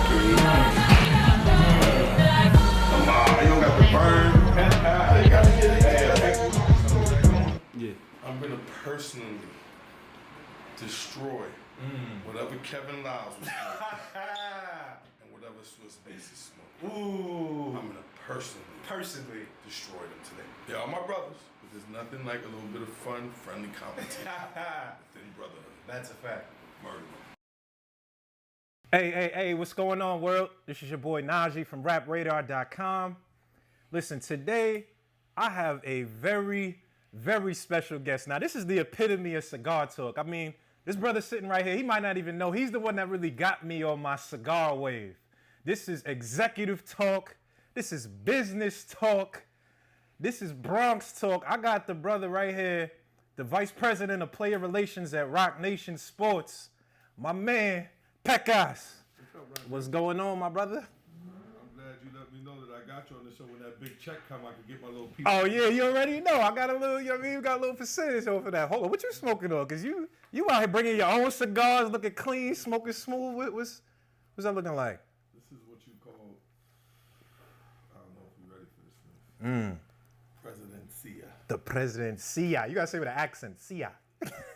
You don't got the burn. You gotta get it. Yeah. I'm gonna personally destroy whatever Kevin Lyles was smoking and whatever Swiss Bass is smoking. Ooh. I'm gonna personally destroy them today. They're all my brothers, but there's nothing like a little bit of fun, friendly competition within brotherhood. That's a fact. Murder. Hey, what's going on, world? This is your boy Najee from RapRadar.com. Listen, today I have a very, very special guest. Now, this is the epitome of cigar talk. I mean, this brother sitting right here, he might not even know. He's the one that really got me on my cigar wave. This is executive talk. This is business talk. This is Bronx talk. I got the brother right here, the vice president of player relations at Roc Nation Sports, my man, Pecas. What's going on, my brother? I'm glad you let me know that I got you on the show. When that big check come, I can get my little piece. Oh yeah, you already know. I got a little, you know what I mean? You got a little percentage over that. Hold on, what you smoking on? Cause you out here bringing your own cigars, looking clean, smoking smooth. What's that looking like? This is what you call, I don't know if you're ready for this. Presidencia. The Presidencia. You gotta say with an accent, Cia.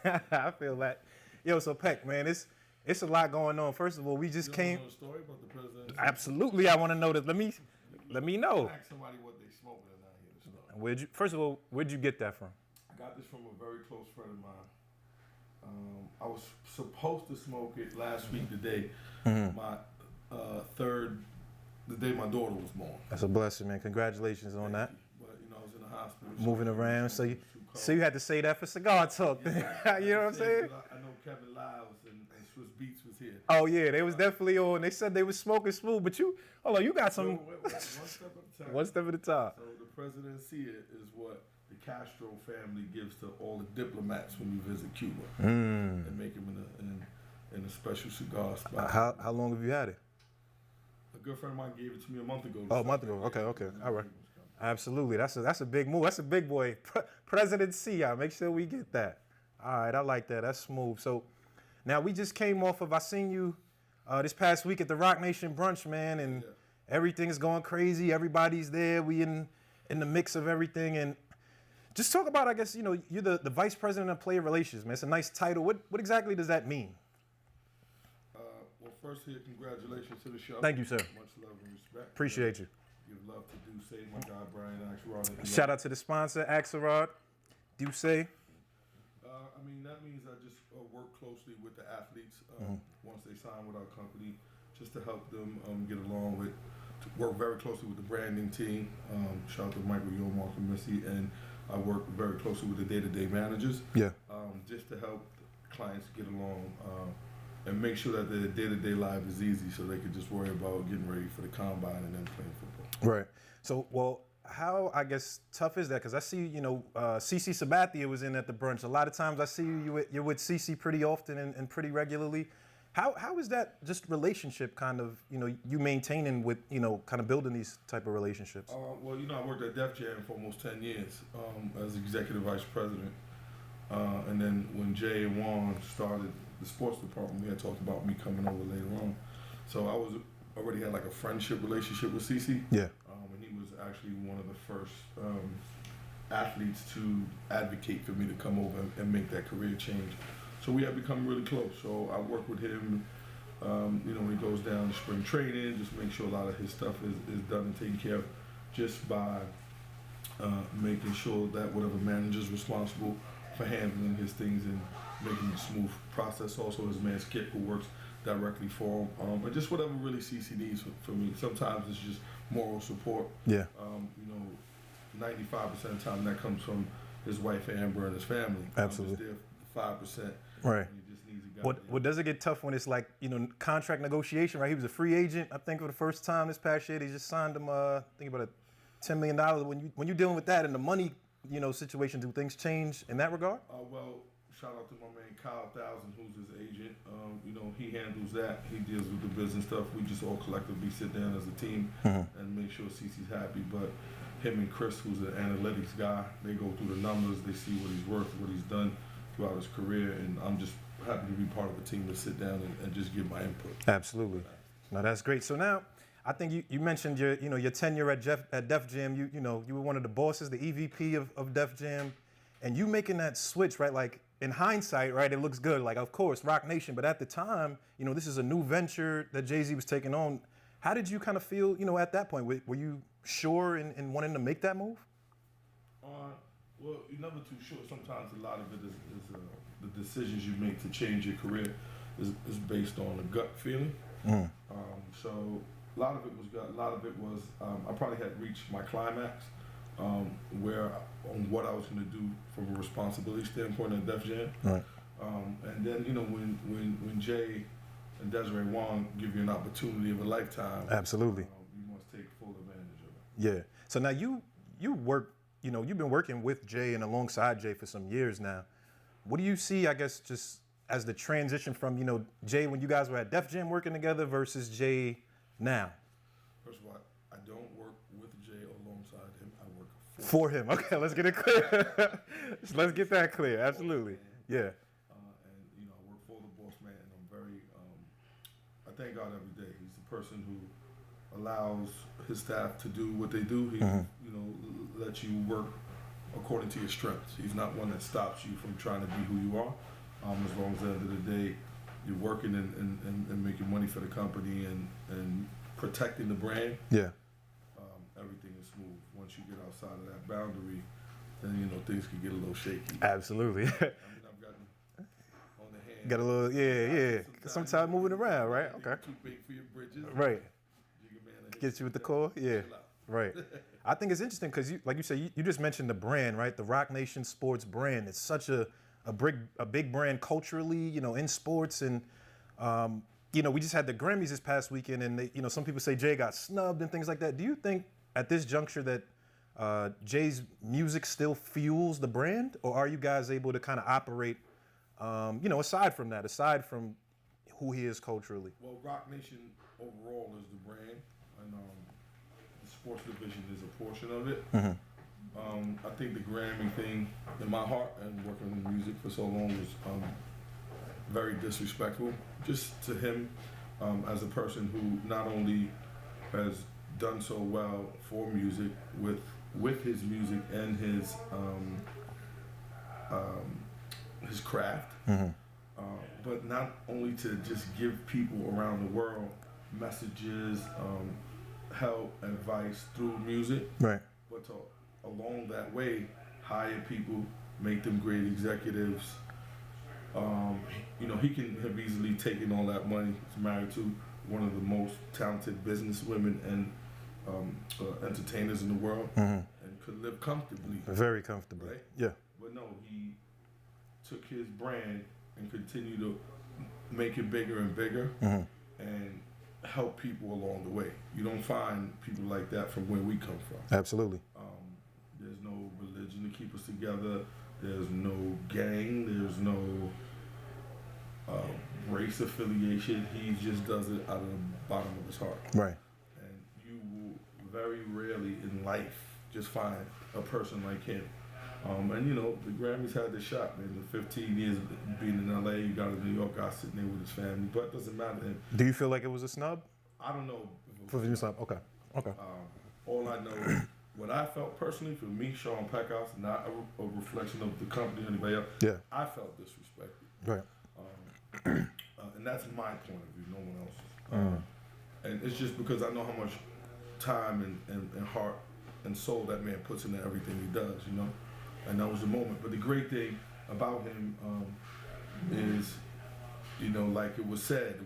I feel that. Yo, so Peck, man, it's a lot going on. First of all, we just came. You know a story about the president? Absolutely, I want to know that. Let me know. Ask somebody what they smoking and not hear the story. First of all, where'd you get that from? I got this from a very close friend of mine. I was supposed to smoke it last week, the day my the day my daughter was born. That's a blessing, man. Congratulations on that. But I was in the hospital. Moving around, so you had to say that for cigar talk. Yeah, you know what I'm saying? I know Kevin Lyles and Swiss Beats was here. Oh yeah, they was definitely on. They said they was smoking smooth, but hold on, you got some. One step at a time. One step at a time. So the presidency is what the Castro family gives to all the diplomats when you visit Cuba and make them in a special cigar spot. How long have you had it? A good friend of mine gave it to me a month ago. Oh, a month ago. Okay, all right. Absolutely, that's a big move. That's a big boy. Presidency. Make sure we get that. All right, I like that. That's smooth. So now we just came off of. I seen you this past week at the Roc Nation brunch, man, and everything is going crazy. Everybody's there. We in the mix of everything, and just talk about. I guess you're the vice president of player relations, man. It's a nice title. What exactly does that mean? Well, first here, congratulations to the show. Thank you, sir. Much love and respect. Appreciate you. Give love to Duce, my guy Brian Axelrod. Shout out to the sponsor, Axelrod. Duce. I mean, that means I just work closely with the athletes once they sign with our company, just to help them get along with, to work very closely with the branding team. Shout out to Michael Yo, Mark and Missy, and I work very closely with the day-to-day managers. Yeah. Just to help clients get along and make sure that their day-to-day life is easy, so they can just worry about getting ready for the combine and then playing football. Right. So, well, how, I guess, tough is that? Because I see, CC Sabathia was in at the brunch. A lot of times I see you're with CC pretty often and pretty regularly. How is that just relationship kind of, you maintaining with, kind of building these type of relationships? Well, I worked at Def Jam for almost 10 years as executive vice president. And then when Jay and Juan started the sports department, we had talked about me coming over later on. So I already had like a friendship relationship with CC. Yeah. And he was actually one of the first athletes to advocate for me to come over and make that career change. So we have become really close. So I work with him, when he goes down to spring training, just make sure a lot of his stuff is done and taken care of, just by making sure that whatever manager's responsible for handling his things and making it a smooth process. Also his man Skip, who works directly for him, and just whatever really CC needs for me. Sometimes it's just moral support. Yeah. 95% of the time that comes from his wife Amber and his family. Absolutely. I'm just there 5%. Right. He just needs a guy. What does it get tough when it's like, contract negotiation, right? He was a free agent, I think, for the first time this past year. They just signed him, I think about $10 million. When you're dealing with that and the money, situation, do things change in that regard? Well, shout out to my man Kyle Thousand, who's his agent. He handles that. He deals with the business stuff. We just all collectively sit down as a team and make sure CC's happy. But him and Chris, who's the analytics guy, they go through the numbers. They see what he's worth, what he's done throughout his career, and I'm just happy to be part of a team to sit down and just give my input. Absolutely. No, that's great. So now, I think you mentioned your tenure at Def Jam. You were one of the bosses, the EVP of Def Jam, and you making that switch, right? Like in hindsight, right? It looks good. Like of course, Roc Nation, but at the time, this is a new venture that Jay-Z was taking on. How did you kind of feel, at that point? Were you sure in wanting to make that move? Well, you're never too sure. Sometimes a lot of it is the decisions you make to change your career is based on a gut feeling. So a lot of it was gut. A lot of it was I probably had reached my climax where on what I was going to do from a responsibility standpoint at Def Jam. Right. And then when Jay and Desiree Wong give you an opportunity of a lifetime, absolutely, you must take full advantage of it. Yeah. So now you work. You've been working with Jay and alongside Jay for some years now. What do you see, I guess, just as the transition from, Jay when you guys were at Def Jam working together versus Jay now? First of all, I don't work with Jay alongside him. I work for him. Okay, let's get it clear. Let's get that clear. Absolutely. Yeah. And, I work for the boss man, and I'm very, I thank God every day. He's the person who allows his staff to do what they do. He, lets you work according to your strengths. He's not one that stops you from trying to be who you are. As long as at the end of the day, you're working and making money for the company and protecting the brand. Yeah. Everything is smooth. Once you get outside of that boundary, then things can get a little shaky. Absolutely. I've gotten on the hand. Got a little, yeah. Sometimes moving around, right? Okay. Too big for your bridges. Right. Gets you with the core, yeah. Right. I think it's interesting because like you said, you just mentioned the brand, right? The Roc Nation Sports brand. It's such a big brand culturally, in sports, and we just had the Grammys this past weekend, and they, some people say Jay got snubbed and things like that. Do you think at this juncture that Jay's music still fuels the brand, or are you guys able to kind of operate, aside from who he is culturally? Well, Roc Nation overall is the brand, and the sports division is a portion of it. Mm-hmm. I think the Grammy thing, in my heart, and working in music for so long, was very disrespectful, just to him as a person who not only has done so well for music with his music and his craft, but not only to just give people around the world messages, help, advice through music, right? But to, along that way, hire people, make them great executives. He can have easily taken all that money. He's married to one of the most talented business women and entertainers in the world, and could live comfortably. Very comfortably, right? Yeah. But no, he took his brand and continued to make it bigger and bigger, and help people along the way. You don't find people like that from where we come from. Absolutely. There's no religion to keep us together. There's no gang. There's no race affiliation. He just does it out of the bottom of his heart. Right. And you will very rarely in life just find a person like him. And the Grammys had the shot, man. The 15 years of being in LA, you got a New York guy sitting there with his family, but it doesn't matter to him. Do you feel like it was a snub? I don't know. For you, snub. Okay. All I know, what I felt personally, for me, Shawn Pecas, not a reflection of the company or anybody else. Yeah. I felt disrespected. Right. And that's my point of view, no one else's. And it's just because I know how much time and heart and soul that man puts into everything he does, And that was the moment. But the great thing about him is, like it was said,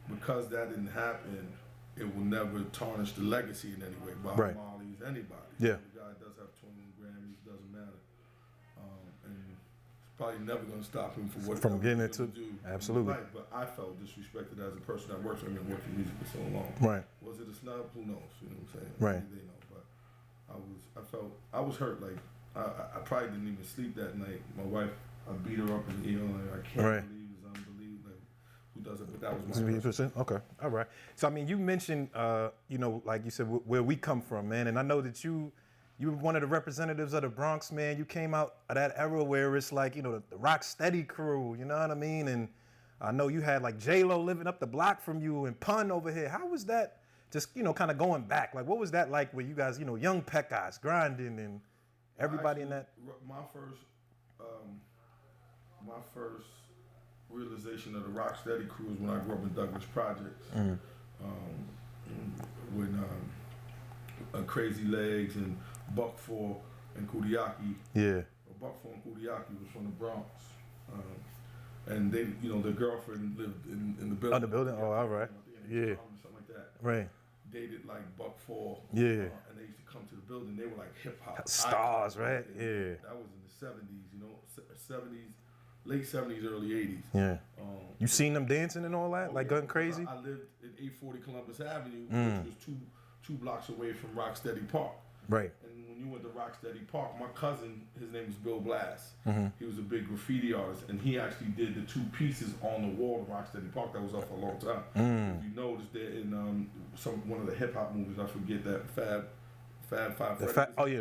because that didn't happen, it will never tarnish the legacy in any way. Bob Marley's anybody. Yeah. The guy does have 21 Grammys, doesn't matter. And it's probably never going to stop him from getting it to do. Absolutely. But I felt disrespected as a person that worked for him and worked in music for so long. Right. Was it a snub? Who knows? You know what I'm saying? Right. They know. But I was hurt. Like I probably didn't even sleep that night. My wife, I beat her up in the ear. Like, I can't believe it's unbelievable. Like, who does it? But that was my person. Okay. All right. So you mentioned, like you said, where we come from, man, and I know that you were one of the representatives of the Bronx, man. You came out of that era where it's like, the Rock Steady crew, you know what I mean? And I know you had like J-Lo living up the block from you and Pun over here. How was that? Just, kind of going back. Like, what was that like where you guys, young Pecas grinding and everybody in that? My first realization of the Rocksteady crew is when I grew up in Douglas Projects. When Crazy Legs and Buck 4 and Kudiaki. Yeah. Buck 4 and Kudiaki was from the Bronx. And they, their girlfriend lived in the building. Oh, the building? Oh, all right. Yeah. Something like that. Right. Dated like Buck 4. Yeah. And they used to come to the building. They were like hip hop stars, right? Yeah. That was in the 70s, 70s, late 70s, early 80s. Yeah. You seen them dancing and all that? Like going crazy? I lived at 840 Columbus Avenue, which was two blocks away from Rocksteady Park. Right. And when you went to Rocksteady Park, my cousin, his name is Bill Blass. Mm-hmm. He was a big graffiti artist, and he actually did the 2 pieces on the wall of Rocksteady Park that was up for a long time. If you noticed there in one of the hip hop movies, I forget that Fab Five. The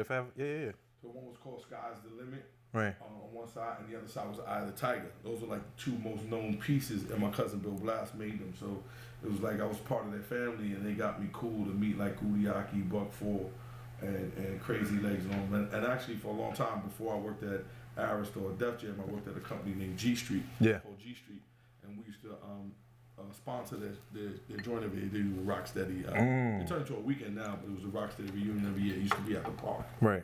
Fab. Yeah. So one was called Sky's the Limit. Right. On one side, and the other side was Eye of the Tiger. Those were like the 2 most known pieces, and my cousin Bill Blass made them. So it was like I was part of their family, and they got me cool to meet like Kudiaki, Buck 4, and Crazy Legs and all. And actually, for a long time before I worked at Arista or Def Jam, I worked at a company named G Street. Yeah. Called G Street, and we used to sponsor their joint every year. They do a Rocksteady. It turned into a weekend now, but it was a Rocksteady reunion every year. It used to be at the park. Right.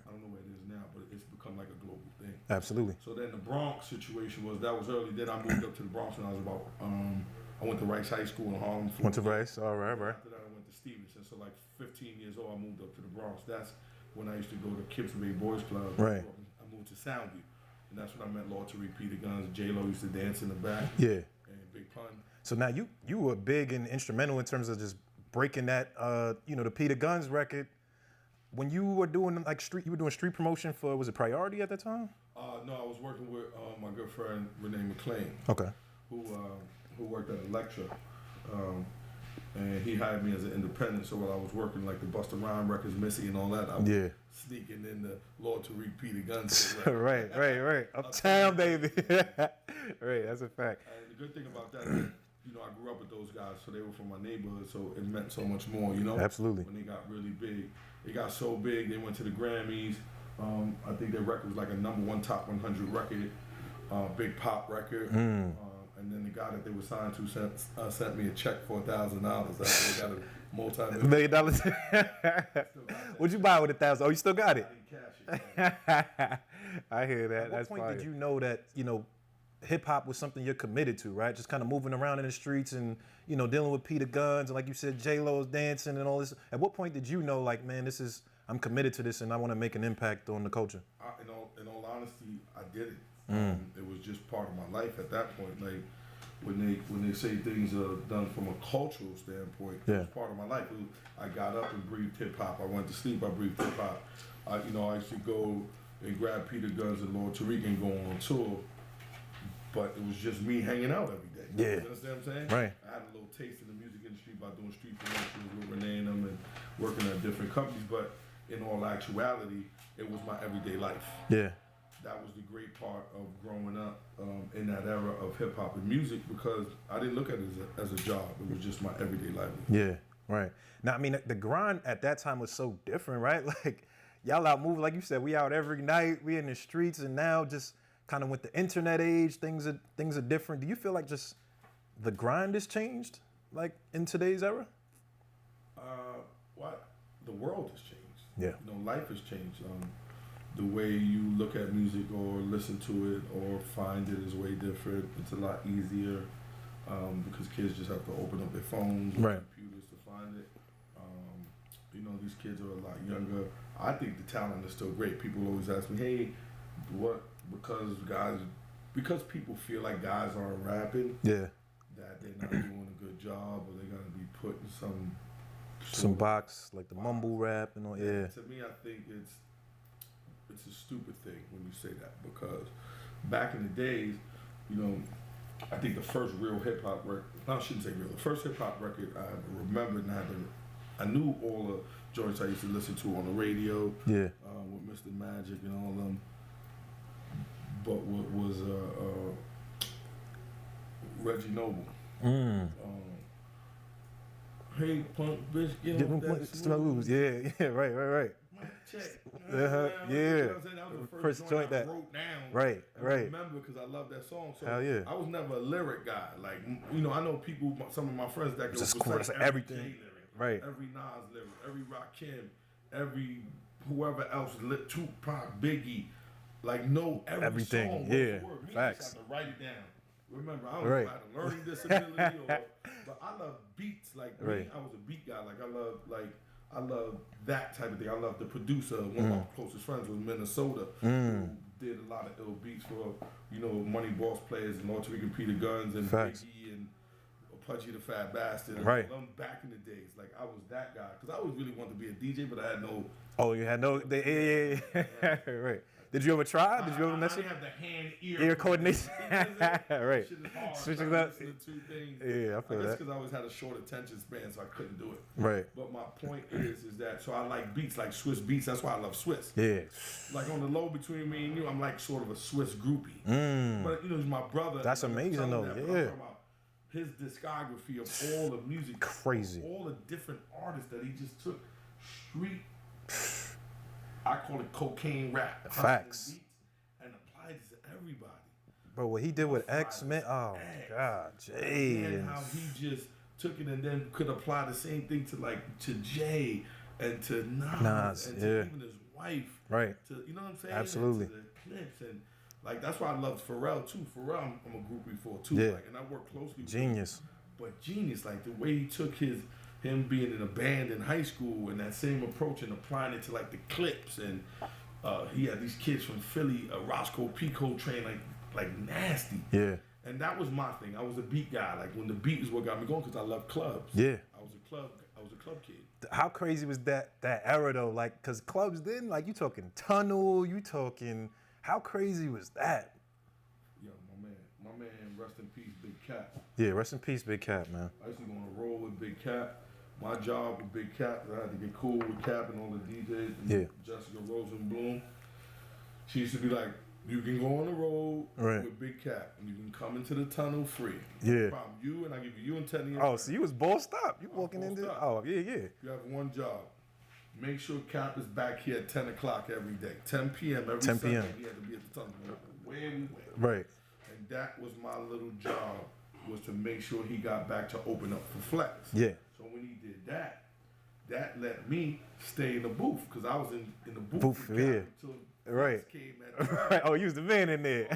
I don't know where it is now, but it's become like a global thing. Absolutely. So then the Bronx situation was early. Then I moved up to the Bronx when I was about. I went to Rice High School in Harlem. Went to Rice. All right. After that, I went to Stevenson. So like 15 years old, I moved up to the Bronx. That's when I used to go to Kips Bay Boys Club. Right. I moved to Soundview, and that's when I met Lord Tariq, Peter Guns. J-Lo used to dance in the back. Yeah. And Big Pun. So now you were big and instrumental in terms of just breaking that, the Peter Guns record. When you were doing street promotion for, was it Priority at that time? No, I was working with my good friend Renee McLean. Okay. Who worked at Elektra. And he hired me as an independent, so while I was working like the Busta Rhymes records, Missy and all that, I was sneaking in the Lord Tariq, Peter Guns. right. Uptown, baby. Right, that's a fact. And the good thing about that is, I grew up with those guys, so they were from my neighborhood, so it meant so much more, Absolutely. When they got really big. They got so big, they went to the Grammys. I think their record was like a #1 top 100 record, big pop record. And then the guy that they were signed to sent me a check for $1,000 after they got a multi-million. $1 million. What'd you buy with $1,000? Oh, you still got it? I didn't cash it. I hear that. At what point did you know that, hip hop was something you're committed to, right? Just kind of moving around in the streets and, dealing with Peter Guns and like you said, J-Lo's dancing and all this. At what point did you know, like, man, I'm committed to this and I want to make an impact on the culture? In all honesty, I did it. It was just part of my life at that point. Like when they say things are done from a cultural standpoint, it was part of my life. I got up and breathed hip hop. I went to sleep. I breathed hip hop. I used to go and grab Peter Guns and Lord Tariq and go on tour. But it was just me hanging out every day. Yeah. You understand what I'm saying? Right. I had a little taste in the music industry by doing street promotions with Renee and them and working at different companies. But in all actuality, it was my everyday life. Yeah. That was the great part of growing up in that era of hip hop and music, because I didn't look at it as a job. It was just my everyday life. Yeah, right. Now, I mean, the grind at that time was so different, right? Like, y'all out moving, like you said, we out every night, we in the streets, and now just kind of with the internet age, things are different. Do you feel like just the grind has changed, like in today's era? What? The world has changed. Yeah. Life has changed. The way you look at music or listen to it or find it is way different. It's a lot easier because kids just have to open up their phones or computers to find it. These kids are a lot younger. I think the talent is still great. People always ask me, hey, what? Because people feel like guys aren't rapping. Yeah. That they're not doing a good job, or they're gonna be put in some box, like the mumble rap and all. Yeah. To me, I think it's a stupid thing when you say that, because back in the days, I think the first real hip hop record, I shouldn't say real, the first hip hop record I remembered, and I knew all the joints I used to listen to on the radio. Yeah. With Mr. Magic and all of them. But what was Reggie Noble. Mm. Hey, punk bitch, get Give on him that smooth. Yeah, right. Mic check. Yeah. You know what I'm saying? That was the first joint I that. wrote down. Right. I remember because I love that song. So Hell yeah. I was never a lyric guy. Like, you know, I know people, some of my friends that go Just recite chorus, every everything. J lyric, Right. every Nas lyric, every Rakim, every whoever else, Tupac, Biggie, like know every Everything, song. yeah. Word for word. Me, Facts. I just have to write it down. Remember, I don't Right. know if I had a learning disability but I love beats. Like me, Right. I was a beat guy. I love that type of thing. I love the producer. One of my closest friends was Minnesota, who did a lot of ill beats for, you know, Money Boss Players and Alter Ego Peter Guns and Facts. Biggie and Pudgy the Fat Bastard. And Right. all them back in the days. Like I was that guy because I always really wanted to be a DJ, but I had no. Oh, you had no. Yeah. Right. Did you ever try? Did you ever mess I with didn't have the hand-ear ear coordination? Right. Shit is hard. Switching Trying up. to listen to two things. Yeah, I feel guess that. because I always had a short attention span, so I couldn't do it. Right. But my point is that so I like beats, like Swiss beats. That's why I love Swiss. Yeah. Like on the low between me and you, I'm like sort of a Swiss groupie. But you know, he's my brother. That's and I'm amazing, telling though. that, but Yeah. I'm talking about his discography of all the music, Crazy. all the different artists that he just took street. I call it cocaine rap. Facts. Beats, and applied it to everybody. Bro, what he did with X-Men. Oh, my God. Jay. And how he just took it and then could apply the same thing to Jay and to Nas and to even his wife. Right. To, you know what I'm saying? Absolutely. And to the Clips and like that's why I loved Pharrell too. Pharrell, I'm a groupie for too. Yeah. Like, and I work closely with Genius. him. But genius, like the way he took him being in a band in high school and that same approach and applying it to like the Clips and he had these kids from Philly, Roscoe Pico train like nasty. Yeah. And that was my thing. I was a beat guy. Like when the beat is what got me going because I love clubs. Yeah. I was a club kid. How crazy was that era though? Like, cause clubs then, like you talking Tunnel, you talking. How crazy was that? Yo, my man, rest in peace, Big Kap. Yeah, rest in peace, Big Kap, man. I used to go on a roll with Big Kap. My job with Big Kap, I had to get cool with Kap and all the DJs. And Yeah. Jessica Rosenblum. She used to be like, you can go on the road with Big Kap and you can come into the tunnel free. Yeah. No problem. You and I give you and Teddy. Oh, so you was bossed up. You walking into. Oh, yeah. You have one job. Make sure Kap is back here at 10 o'clock every day. 10 p.m. every 10 Sunday. p.m. He had to be at the tunnel. Where we went. Right. And that was my little job, was to make sure he got back to open up for Flex. Yeah. So when he did that let me stay in the booth because I was in the booth with Kap until Flex came at 12. Right. Oh, you was the man in there.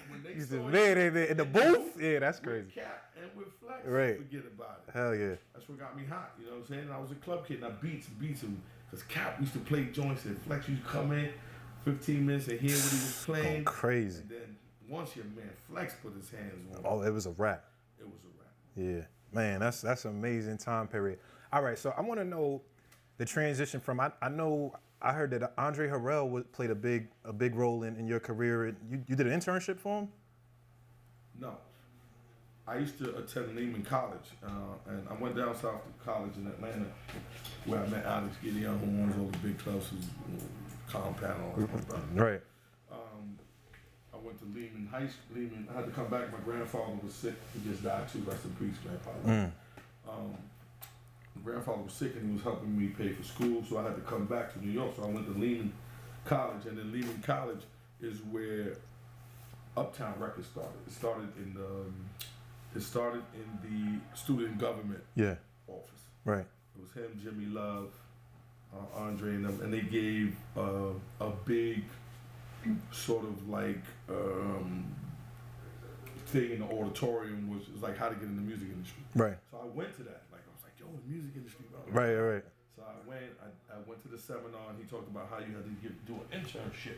When they You was the saw man in there in the booth. Yeah, that's with crazy. Kap and with Flex, Right. forget about it. Hell yeah. That's what got me hot, you know what I'm saying? I was a club kid and I beats him. Because Kap used to play joints and Flex used to come in 15 minutes and hear what he was playing. Going crazy. And then once your man Flex put his hands on Oh, it was a wrap. it was a wrap. Yeah. Man, that's an amazing time period. All right, so I want to know the transition from I heard that Andre Harrell played a big role in your career. You did an internship for him? No. I used to attend Lehman College, and I went down south to college in Atlanta, where I met Alex Gideon, who owns all the big clubs, who's Compound, all that stuff. Right. I went to Lehman High School. I had to come back. My grandfather was sick. He just died too. Rest in peace, grandfather. My grandfather was sick, and he was helping me pay for school, so I had to come back to New York. So I went to Lehman College, and then Lehman College is where Uptown Records started. It started in the student government office. Right. It was him, Jimmy Love, Andre, and them, and they gave a big sort of like thing in the auditorium, was like how to get in the music industry. Right. So I went to that. Like I was like, yo, the music industry. Right. So I went to the seminar, and he talked about how you had to do an internship.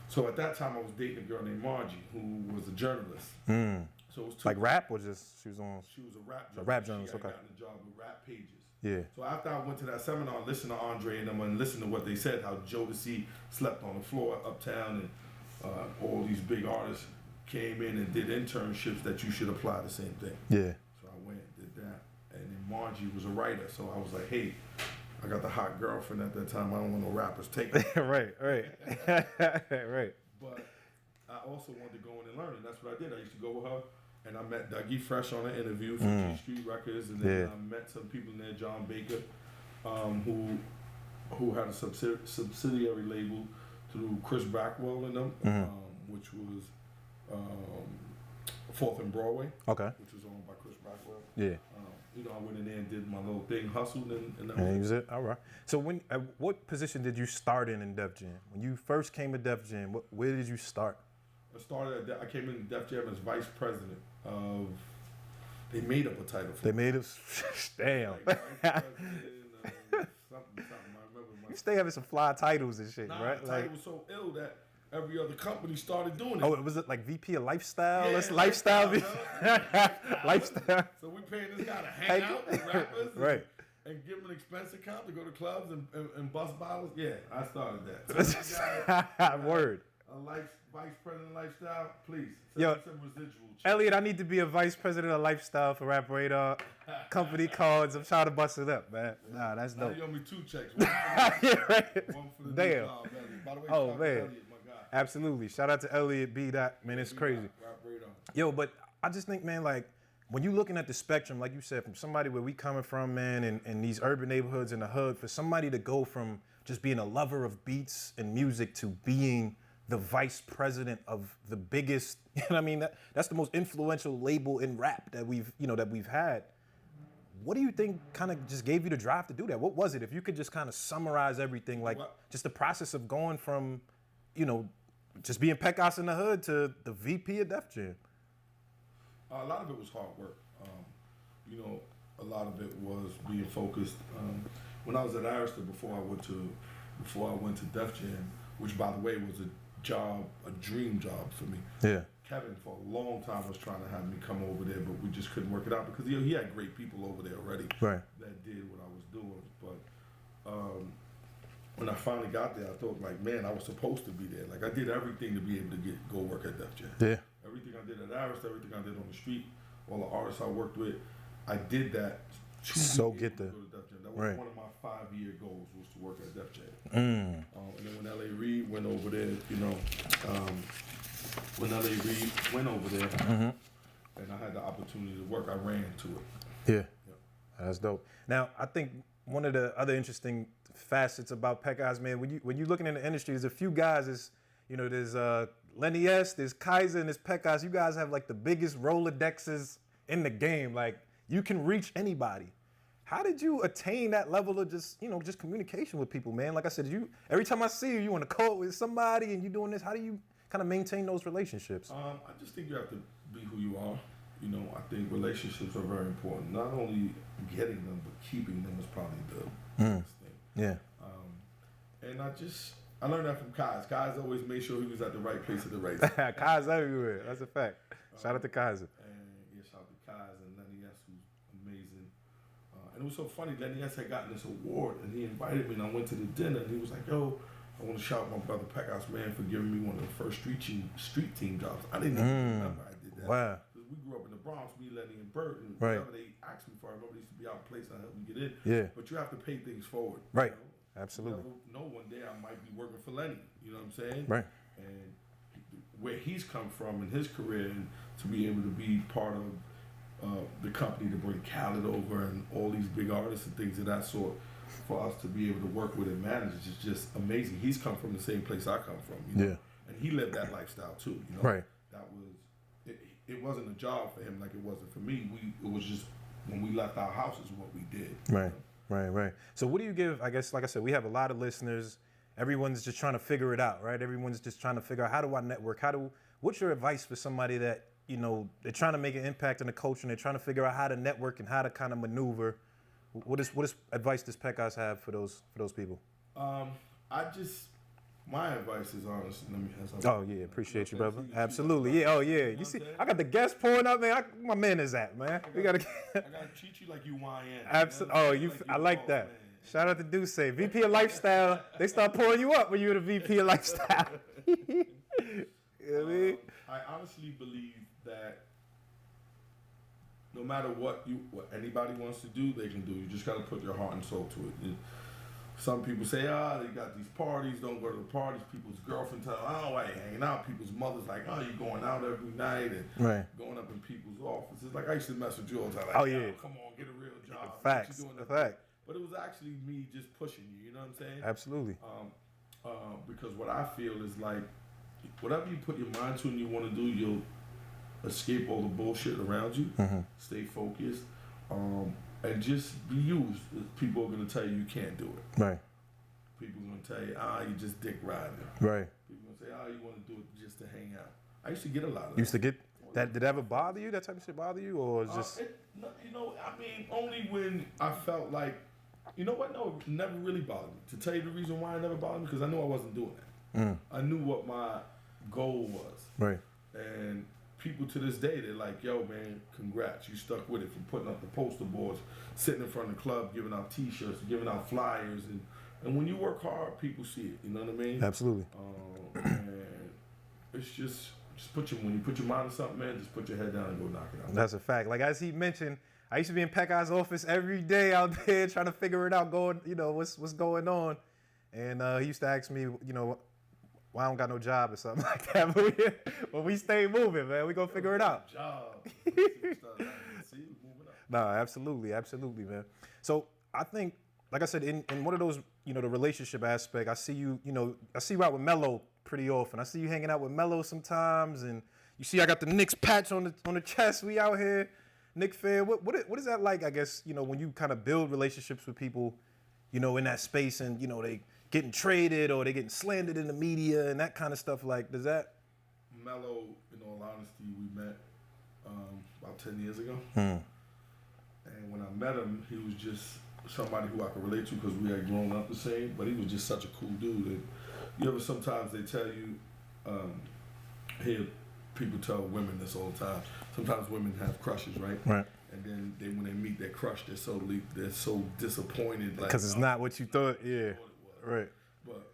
So at that time, I was dating a girl named Margie, who was a journalist. So it was like rap, or just she was on? She was a rap journalist. A rap journalist. She had Okay. gotten a job with Rap Pages. Yeah. So after I went to that seminar, and listened to Andre and them, and listened to what they said, how Jodeci slept on the floor uptown, and all these big artists came in and did internships that you should apply the same thing. Yeah. So I went and did that. And then Margie was a writer, so I was like, hey, I got the hot girlfriend at that time. I don't want no rappers taking it. Right. But I also wanted to go in and learn, and that's what I did. I used to go with her, and I met Dougie Fresh on an interview from G Street Records, and then I met some people in there, John Baker, who had a subsidiary label through Chris Blackwell and them, which was 4th and Broadway, which was owned by Chris Blackwell. Yeah. I went in there and did my little thing, hustled, and that was it. All right. So what position did you start in Def Jam? When you first came to Def Jam, where did you start? I came in Def Jam as vice president of. They made up a title for me. They made us. Damn. Like vice president, something. I remember. You stay having some fly titles and shit, nah, right? The title was so ill that every other company started doing it. Oh, was it like VP of Lifestyle? Yeah, That's lifestyle. Lifestyle. So we paying this guy to hang out with rappers, right? And give him an expense account to go to clubs and bust bottles. Yeah, I started that. So Word. A vice president of Lifestyle, please. Send me some residual checks. Elliot, I need to be a vice president of Lifestyle for Rap Radar. Company cards. I'm trying to bust it up, man. Nah, that's dope. You owe me 2 checks. One for the Damn. job, by the way, oh man. Elliot, my guy. Absolutely. Shout out to Elliot B. Man, it's crazy. Rap Radar. Yo, but I just think, man, like when you're looking at the spectrum, like you said, from somebody where we coming from, man, in these urban neighborhoods in the hood, for somebody to go from just being a lover of beats and music to being the vice president of the biggest, you know what I mean? That's the most influential label in rap that we've had. What do you think kind of just gave you the drive to do that? What was it? If you could just kind of summarize everything, like just the process of going from, just being Pecas in the hood to the VP of Def Jam. A lot of it was hard work. A lot of it was being focused. When I was at Arista before I went to Def Jam, which by the way was a dream job for me. Yeah. Kevin for a long time was trying to have me come over there, but we just couldn't work it out because he had great people over there already that did what I was doing. But when I finally got there, I thought like, man, I was supposed to be there. Like I did everything to be able to go work at Def Jam. Yeah. Everything I did at Arista, everything I did on the street, all the artists I worked with, I did that to get there. Go to Def Jam. That was one of my 5-year goals was to work at Def Jam. And then when L.A. Reid went over there, when L.A. Reid went over there, and I had the opportunity to work, I ran to it. Yeah. That's dope. Now, I think one of the other interesting facets about Pecas, man, when you looking in the industry, there's a few guys. There's Lenny S, there's Kaiser, and there's Pecas. You guys have like the biggest Rolodexes in the game. Like you can reach anybody. How did you attain that level of just communication with people, man? Like I said, every time I see you, you on the call with somebody and you doing this. How do you kind of maintain those relationships? I just think you have to be who you are. I think relationships are very important. Not only getting them, but keeping them is probably the best thing. Yeah. And I learned that from Kai's. Kai's always made sure he was at the right place at the right time. Kai's everywhere. That's a fact. Shout out to Kaiser. And shout out to Kai's and Lenny S, who's amazing. And it was so funny. Lenny S had gotten this award, and he invited me, and I went to the dinner, and he was like, "Yo, I want to shout out my brother Pecas, man, for giving me one of the first street team jobs." I didn't even remember I did that. Wow. Because we grew up in the Bronx, me, Lenny, and Bert, and whenever they asked me for, I remember they used to be out of place and help me get in. Yeah. But you have to pay things forward. Right. Absolutely. You never know, one day I might be working for Lenny. You know what I'm saying? Right. And where he's come from in his career, and to be able to be part of the company to bring Khaled over and all these big artists and things of that sort, for us to be able to work with and manage is just amazing. He's come from the same place I come from. Yeah. And he lived that lifestyle too. Right. That was it wasn't a job for him like it wasn't for me. It was just when we left our houses what we did. Right. Right. So what do you give, I guess, like I said, we have a lot of listeners. Everyone's just trying to figure it out, right? Everyone's just trying to figure out, how do I network? What's your advice for somebody that, they're trying to make an impact in the culture and they're trying to figure out how to network and how to kind of maneuver? What advice does Pecas have for those people? My advice is honest. Appreciate you, brother. Absolutely. Yeah. Oh yeah. You see, I got the guests pouring up, man. My man is at, man. I gotta treat you like you YN. Absolutely. I like that. Man. Shout out to Duce, VP of Lifestyle. They start pouring you up when you're the VP of Lifestyle. You know what I mean? I honestly believe that no matter what anybody wants to do, they can do. You just got to put your heart and soul to it. some people say, they got these parties, don't go to the parties. People's girlfriend tell them, oh, I ain't hanging out. People's mother's like, oh, you going out every night and going up in people's offices. Like, I used to mess with you all the time. Like, oh, yeah. Come on, get a real job. Facts. Doing Fact. But it was actually me just pushing you, you know what I'm saying? Absolutely. Because what I feel is like, whatever you put your mind to and you want to do, you'll escape all the bullshit around you, stay focused, and just be used. People are going to tell you can't do it. Right. People are going to tell you, you just dick riding. Right. People are going to say, you want to do it just to hang out. I used to get a lot of that. Used to get that. Did that ever bother you? That type of shit bother you? Or just... only when I felt like, you know what? No, it never really bothered me. To tell you the reason why it never bothered me, because I knew I wasn't doing that. I knew what my goal was. Right. And people to this day, they're like, yo, man, congrats. You stuck with it from putting up the poster boards, sitting in front of the club, giving out T-shirts, giving out flyers. And when you work hard, people see it. You know what I mean? Absolutely. And it's just when you put your mind to something, man, just put your head down and go knock it out. That's a fact. Like, as he mentioned, I used to be in Pecas' office every day out there trying to figure it out, what's going on. And he used to ask me, why I don't got no job or something like that. But we stay moving, man. We gonna figure it out. Job. No, absolutely, man. So I think, like I said, in one of those, the relationship aspect, I see you, I see you out with Mello pretty often. I see you hanging out with Mello sometimes, and you see I got the Knicks patch on the chest. We out here, Knick fan. What is that like? I guess when you kind of build relationships with people, in that space, and they getting traded or they getting slandered in the media and that kind of stuff. Like, does that? Mello, in all honesty, we met about 10 years ago. And when I met him, he was just somebody who I could relate to because we had grown up the same, but he was just such a cool dude. And you ever sometimes they tell you, hear people tell women this all the time, sometimes women have crushes, right? Right. And then when they meet their crush, they're so disappointed. Because it's not what you thought, yeah. Right. But,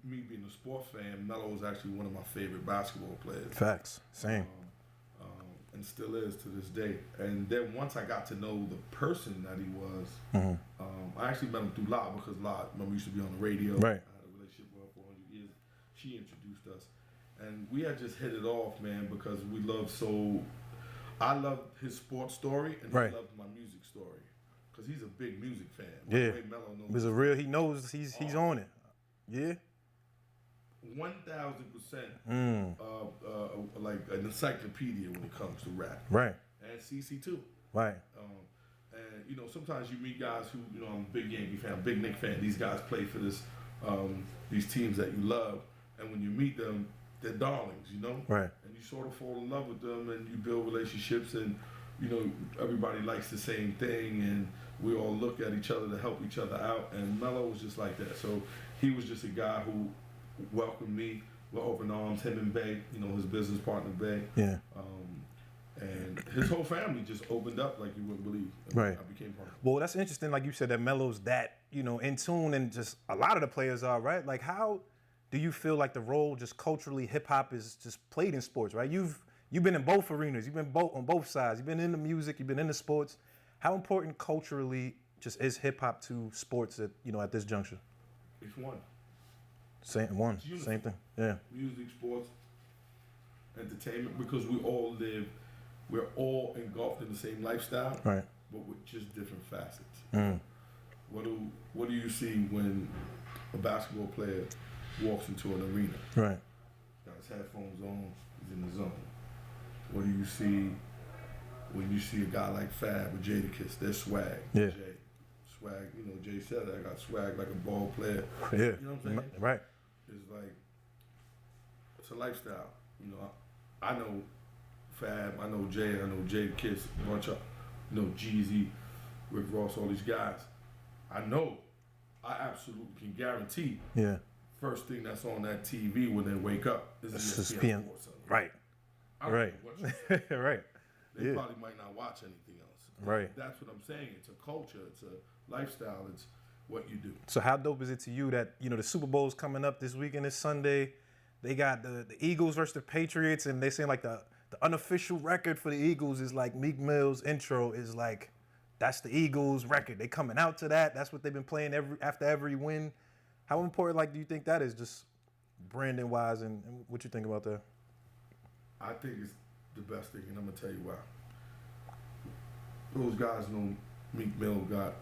me being a sports fan, Melo was actually one of my favorite basketball players. Facts. Same. And still is to this day. And then once I got to know the person that he was, I actually met him through La, because La, remember, used to be on the radio. Right. I had a relationship with her for 100 years. She introduced us. And we had just hit it off, man, because I loved his sports story, and he loved my music story. Because he's a big music fan. Yeah. He knows he's on it. Yeah. 1,000% like an encyclopedia when it comes to rap. Right. And CC too. Right. And sometimes you meet guys who, I'm a big Yankee fan, big Knick fan. These guys play for these teams that you love, and when you meet them, they're darlings, Right. And you sort of fall in love with them, and you build relationships, and everybody likes the same thing, and we all look at each other to help each other out. And Mello was just like that. So he was just a guy who welcomed me with open arms. Him and Bay, his business partner Bay. Yeah. And his whole family just opened up like you wouldn't believe. Right. I became part of it. Well, that's interesting. Like you said, that Melo's that in tune, and just a lot of the players are, right. Like, how do you feel like the role just culturally hip hop is just played in sports, right? You've been in both arenas. You've been on both sides. You've been in the music. You've been in the sports. How important culturally just is hip hop to sports at this juncture? It's one. Same thing. Yeah. Music, sports, entertainment, because we're all engulfed in the same lifestyle, right? But with just different facets. What do you see when a basketball player walks into an arena? Right. Got his headphones on, he's in the zone. What do you see when you see a guy like Fab or Jadakiss? Their swag. Yeah. Swag, Jay said it, I got swag like a ball player. Yeah. You know what I'm saying? Right. It's like, it's a lifestyle. I know Fab, I know Jay, I know Jadakiss, a bunch of, Jeezy, Rick Ross, all these guys. I absolutely can guarantee. Yeah. First thing that's on that TV when they wake up is ESPN. Right. Right. Right. They probably might not watch anything else. Right. That's what I'm saying. It's a culture. It's a lifestyle. It's what you do. So how dope is it to you that, the Super Bowl's coming up this weekend, this Sunday? They got the Eagles versus the Patriots, and they're saying like the unofficial record for the Eagles is like Meek Mill's intro is like that's the Eagles' record. They coming out to that. That's what they've been playing after every win. How important, like, do you think that is, just branding wise, and what you think about that? I think it's the best thing, and I'm gonna tell you why. Those guys know Meek Mill got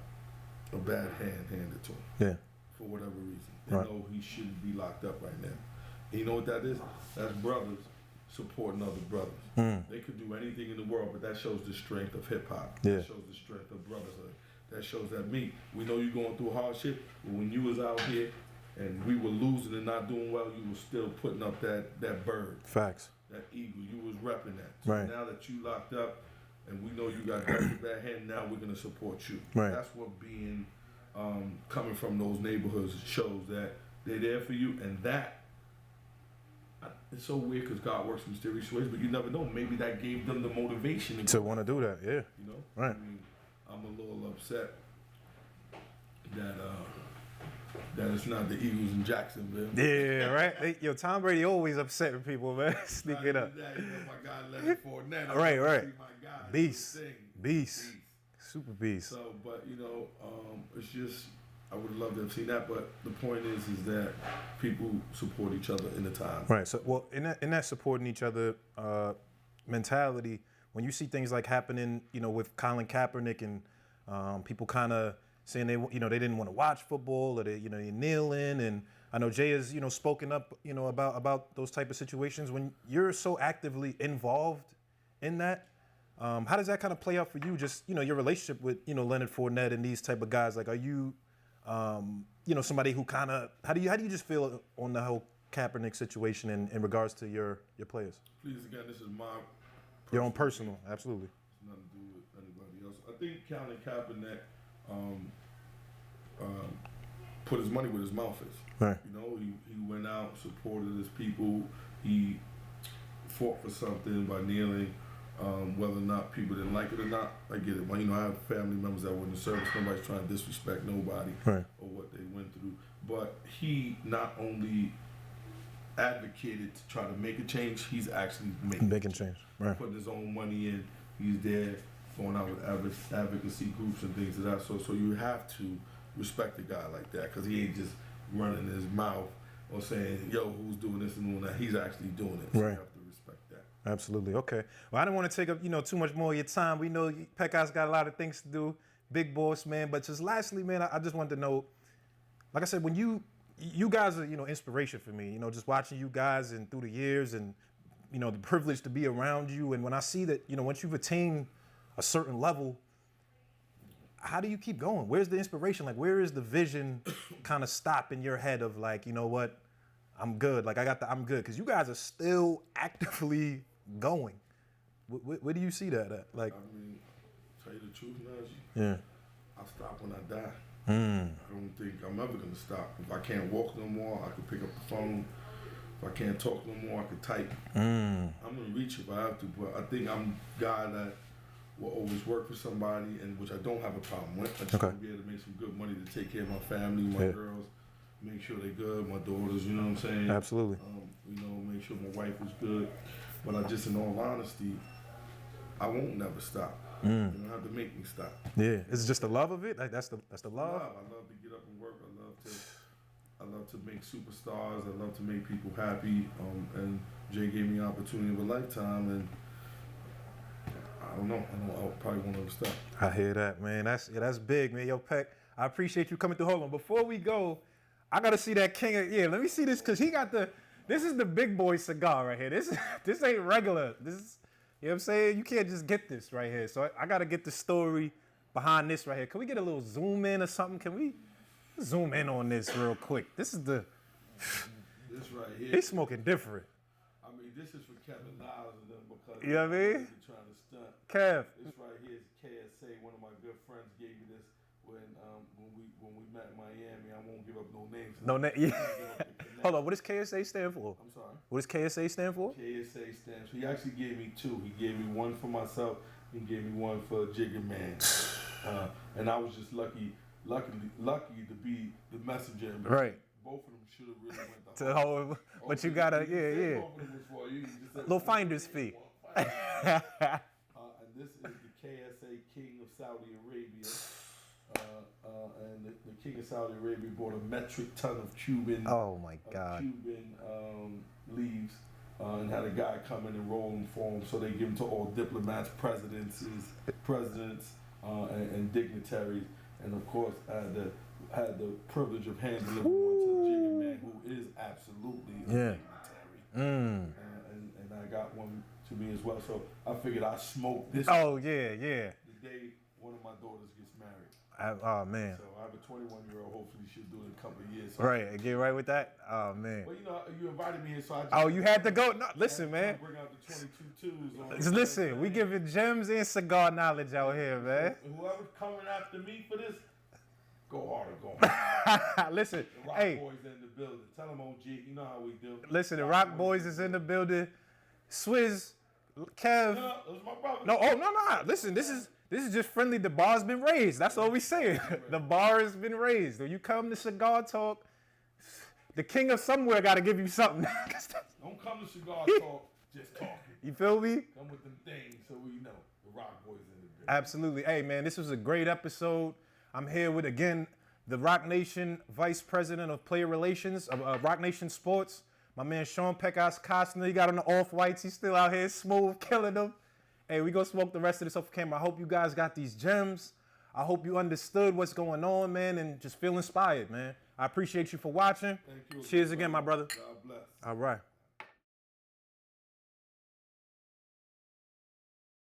a bad hand handed to him. Yeah. For whatever reason. They know he shouldn't be locked up right now. And you know what that is? That's brothers supporting other brothers. They could do anything in the world, but that shows the strength of hip hop. Yeah. That shows the strength of brotherhood. That shows that we know you're going through hardship, but when you was out here and we were losing and not doing well, you were still putting up that bird. Facts. That eagle. You was repping that. So right. now that you locked up and we know you got that bad hand, now we're gonna support you. Right. That's what being coming from those neighborhoods shows, that they're there for you, and that it's so weird because God works in mysterious ways, but you never know. Maybe that gave them the motivation to want to do that. Yeah. You know. Right. I mean, I'm a little upset that it's not the Eagles in Jacksonville. Yeah, right. Yo, Tom Brady always upsetting people, man. Sneak it up. That, you know, my guy Leonard Fournette. Right. My guy. Beast. Super beast. So, but you know, it's just, I would love to have seen that. But the point is that people support each other in the time. Right. So, well, in that supporting each other mentality, when you see things like happening, you know, with Colin Kaepernick and people kind of saying they didn't want to watch football, or they're kneeling, and I know Jay has spoken up about those type of situations. When you're so actively involved in that, how does that kind of play out for you? Just your relationship with Leonard Fournette and these type of guys. Like, are you somebody who kind of how do you just feel on the whole Kaepernick situation in regards to your players? Please, again, this is my your own personal, absolutely. It's nothing to do with anybody else. I think Colin Kaepernick put his money where his mouth is. Right. You know, he went out, supported his people. He fought for something by kneeling. Whether or not people didn't like it or not, I get it. Well, I have family members that were in the service. Nobody's trying to disrespect nobody right. or what they went through. But he not only advocated to try to make a change, he's actually making change. Right. Putting his own money in. He's there, going out with advocacy groups and things of that sort. So you have to respect a guy like that, because he ain't just running his mouth or saying, yo, who's doing this and doing that. He's actually doing it. So right. you have to respect that. Absolutely. Okay. Well, I didn't want to take up, too much more of your time. We know Pecas got a lot of things to do. Big boss, man. But just lastly, man, I just wanted to know, like I said, when you guys are, inspiration for me, just watching you guys and through the years and, the privilege to be around you. And when I see that, once you've attained a certain level, how do you keep going? Where's the inspiration? Like, where is the vision kind of stop in your head of like, you know what, I'm good. Like, I'm good. Because you guys are still actively going. Where do you see that at? Like, I mean, tell you the truth, Najee. Yeah. I'll stop when I die. I don't think I'm ever going to stop. If I can't walk no more, I can pick up the phone. If I can't talk no more, I can type. I'm going to reach if I have to. But I think I'm a guy that will always work for somebody, and which I don't have a problem with. I just want to be able to make some good money to take care of my family, my girls, make sure they're good, my daughters, you know what I'm saying? Absolutely. Make sure my wife is good. But I just, in all honesty, I won't never stop. You don't have to make me stop. Yeah, it's just the love of it. Like, that's the love. I love to get up and work. I love to make superstars. I love to make people happy. And Jay gave me an opportunity of a lifetime, and I don't know. I probably won't ever stop. I hear that, man. That's big, man. Yo, Peck, I appreciate you coming through. Hold on, before we go, I gotta see that king of, let me see this, because he got this is the big boy cigar right here. This ain't regular. This is, you know what I'm saying? You can't just get this right here. So I gotta get the story behind this right here. Can we get a little zoom in or something? Can we zoom in on this real quick? This is this right here. He's smoking different. I mean, this is for Kevin Niles and them, because you know what I mean? Trying to stunt. Kev. This right here is KSA. One of my good friends gave me this when we met in Miami. I won't give up no names. No name. Yeah. Hold on. What does KSA stand for? I'm sorry. What does KSA stand for? KSA stands for. He actually gave me two. He gave me one for myself. He gave me one for Jigger Man. And I was just lucky to be the messenger. Right. Both of them should have really went to home, but you gotta, Both of them was for you. Little finder's fee. And this is the KSA say king of Saudi Arabia. And the king of Saudi Arabia bought a metric ton of Cuban. Oh my God. Cuban leaves. And had a guy come in and roll them for him, so they give them to all diplomats, presidents, and dignitaries. And of course, had the privilege of handing one to the Jigga Man, who is absolutely a dignitary. And I got one to me as well. So I figured I smoked this. Oh yeah. The day one of my daughters gets married. Oh man. So I have a 21-year-old. Hopefully she'll do it in a couple of years. So Right, get right with that. Oh man. Well, you invited me here, so I just. Oh, you had to go. No, listen, man. Bring out the 22 twos. Listen, we giving gems and cigar knowledge out here, man. Whoever's coming after me for this, go harder. Listen, The Roc hey. Boys in the building. Tell them, OG, you know how we do. Listen, the Roc Boys is in the building. Swizz, Kev. No, those my brothers. No, no. Listen, this is just friendly. The bar's been raised. That's all we saying. The bar has been raised. When you come to Cigar Talk, the king of somewhere got to give you something. Don't come to Cigar Talk just talking. You feel me? Come with them things so we know the Roc Boys in the building. Absolutely. Hey, man, this was a great episode. I'm here with, again, the Roc Nation Vice President of Player Relations of Roc Nation Sports. My man Shawn Pecas Costner. He got on the off-whites. He's still out here smooth, killing them. Hey, we gonna smoke the rest of this off camera. I hope you guys got these gems. I hope you understood what's going on, man, and just feel inspired, man. I appreciate you for watching. Thank you. Cheers again, my brother. God bless. All right.